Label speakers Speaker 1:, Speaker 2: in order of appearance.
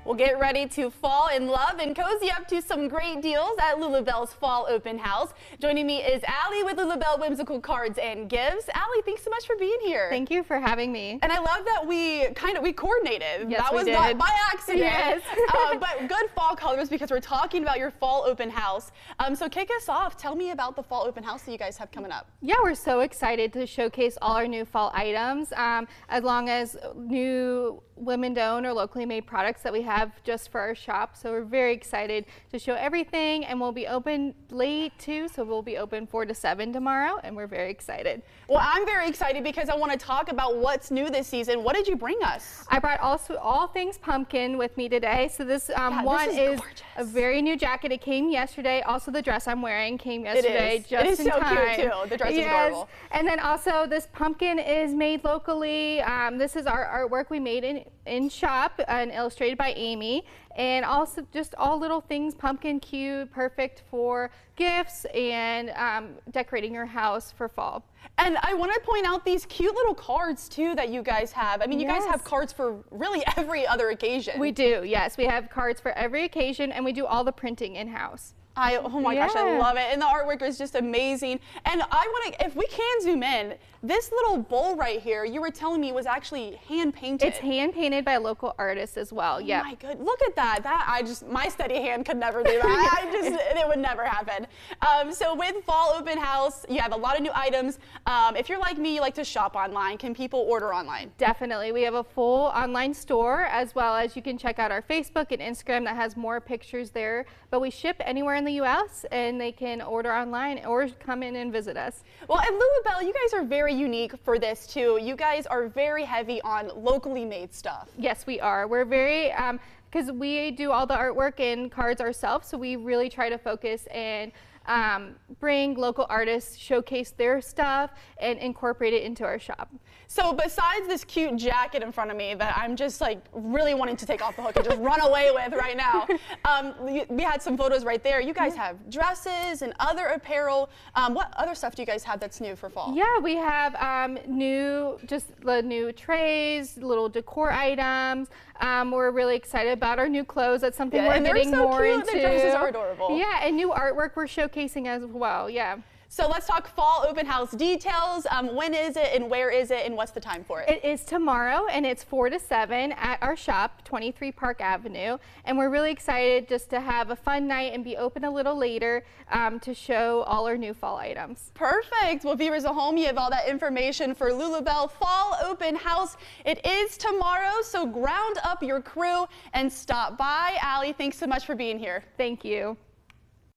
Speaker 1: Well, get ready to fall in love and cozy up to some great deals at Lulabelle's Fall Open House. Joining me is Allie with Lulabelle Whimsical Cards and Gifts. Allie, thanks so much for being here.
Speaker 2: Thank you for having me.
Speaker 1: And I love that we coordinated.
Speaker 2: Yes,
Speaker 1: that was
Speaker 2: we
Speaker 1: not
Speaker 2: did.
Speaker 1: by accident.
Speaker 2: Yes.
Speaker 1: But good fall colors because we're talking about your Fall Open House. So kick us off. Tell me about the Fall Open House that you guys have coming up.
Speaker 2: Yeah, we're so excited to showcase all our new fall items, as long as new women-owned or locally made products that we have just for our shop. So we're very excited to show everything, and we'll be open late too. So we'll be open 4 to 7 tomorrow, and we're very excited.
Speaker 1: Well, I'm very excited because I want to talk about what's new this season. What did you bring us?
Speaker 2: I brought also all things pumpkin with me today. So this one is a very new jacket. It came yesterday. Also, the dress I'm wearing came yesterday.
Speaker 1: It is so
Speaker 2: time.
Speaker 1: cute too. The dress is adorable.
Speaker 2: And then also this pumpkin is made locally. This is our artwork we made in shop and illustrated by Amy. And also just all little things, pumpkin cute, perfect for gifts and decorating your house for fall.
Speaker 1: And I want to point out these cute little cards too that you guys have. I mean, you guys have cards for really every other occasion.
Speaker 2: We do, yes. We have cards for every occasion, and we do all the printing in-house.
Speaker 1: Oh my gosh, I love it. And the artwork is just amazing. And I want to, if we can zoom in, this little bowl right here, you were telling me was actually hand painted.
Speaker 2: It's hand painted by local artists as well. Yeah.
Speaker 1: Oh my good, look at that. My steady hand could never do that. It would never happen. So with Fall Open House, you have a lot of new items. If you're like me, you like to shop online. Can people order online?
Speaker 2: Definitely. We have a full online store, as well as you can check out our Facebook and Instagram that has more pictures there. But we ship anywhere in the U.S. and they can order online or come in and visit us.
Speaker 1: Well, at Lulabelle, you guys are very unique for this too. You guys are very heavy on locally made stuff.
Speaker 2: Yes, we are. We're very, because we do all the artwork and cards ourselves, so we really try to focus and bring local artists, showcase their stuff, and incorporate it into our shop.
Speaker 1: So besides this cute jacket in front of me that I'm just like really wanting to take off the hook and just run away with right now, we had some photos right there. You guys have dresses and other apparel. What other stuff do you guys have that's new for fall?
Speaker 2: Yeah, we have just the new trays, little decor items. We're really excited about our new clothes. That's something we're getting more into.
Speaker 1: The dresses are adorable.
Speaker 2: Yeah, and new artwork we're showcasing as well. Yeah.
Speaker 1: So let's talk Fall Open House details. When is it and where is it and what's the time for it?
Speaker 2: It is tomorrow, and it's 4 to 7 at our shop, 23 Park Avenue. And we're really excited just to have a fun night and be open a little later to show all our new fall items.
Speaker 1: Perfect. Well, viewers at home, you have all that information for Lulabelle Fall Open House. It is tomorrow, so ground up your crew and stop by. Allie, thanks so much for being here.
Speaker 2: Thank you.